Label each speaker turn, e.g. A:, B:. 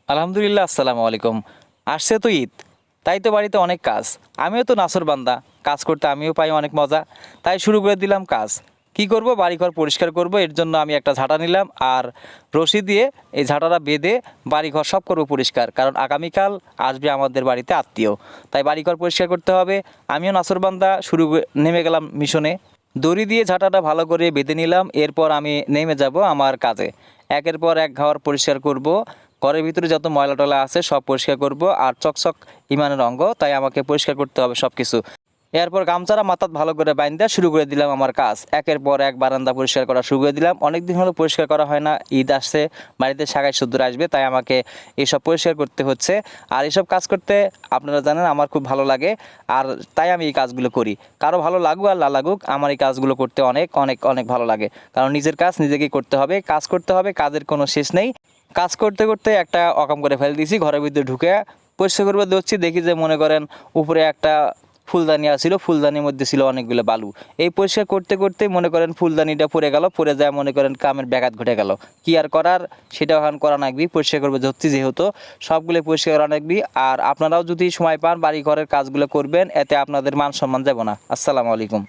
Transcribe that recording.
A: আলহামদুলিল্লাহ, আসসালামু আলাইকুম। আসছে তো ঈদ, তাই তো বাড়িতে অনেক কাজ। আমিও তো নাছোড় বান্দা, কাজ করতে আমিও পাই অনেক মজা। তাই শুরু করে দিলাম কাজ। কি করব, বাড়িঘর পরিষ্কার করব। এর জন্য আমি একটা ঝাঁটা নিলাম আর রশি দিয়ে এই ঝাঁটাটা বেঁধে বাড়িঘর সব করব পরিষ্কার, কারণ আগামীকাল আসবে আমাদের বাড়িতে আত্মীয়। তাই বাড়িঘর পরিষ্কার করতে হবে। আমিও নাছোড় বান্দা, নেমে গেলাম মিশনে। দড়ি দিয়ে ঝাঁটাটা ভালো করে বেঁধে নিলাম। এরপর আমি নেমে যাব আমার কাজে। একের পর এক ঘর পরিষ্কার করব। ঘরের ভিতরে যত ময়লা টলা আছে সব পরিষ্কার করব। আর চকচক ইমানের অঙ্গ, তাই আমাকে পরিষ্কার করতে হবে সব কিছু। এরপর গামছাটা মাথাত ভালো করে বাইন্ধা শুরু করে দিলাম আমার কাজ। একের পর এক বারান্দা পরিষ্কার করা শুরু করে দিলাম। অনেক দিন হলো পরিষ্কার করা হয় না। ঈদ আসছে, বাড়িতে সাগাই সুদ্দুর আসবে, তাই আমাকে এইসব পরিষ্কার করতে হচ্ছে। আর এইসব কাজ করতে আপনারা জানেন আমার খুব ভালো লাগে। আর তাই আমি এই কাজগুলো করি। কারো ভালো লাগুক আর না লাগুক, আমার এই কাজগুলো করতে অনেক অনেক অনেক ভালো লাগে। কারণ নিজের কাজ নিজেকেই করতে হবে, কাজ করতে হবে, কাজের কোনো শেষ নেই। কাজ করতে করতে একটা অকাম করে ফেলে দিয়েছি। ঘরের ভিতরে ঢুকে পরিষ্কার করবে দেখছি, দেখি যে মনে করেন উপরে একটা ফুলদানি আছিল, ফুলদানির মধ্যে ছিল অনেকগুলো বালু। এই পরিষ্কার করতে করতে মনে করেন ফুলদানিটা পড়ে গেল, পড়ে যায় মনে করেন কামের ব্যাঘাত ঘটে গেল। কি আর করার, সেটা এখন করা লাগবি। পরিষ্কার করবে ধরছি যেহেতু, সবগুলো পরিষ্কার করা লাগবি। আর আপনারাও যদি সময় পান বাড়ি ঘরের কাজগুলো করবেন, এতে আপনাদের মান সম্মান যাব না। আসসালামু আলাইকুম।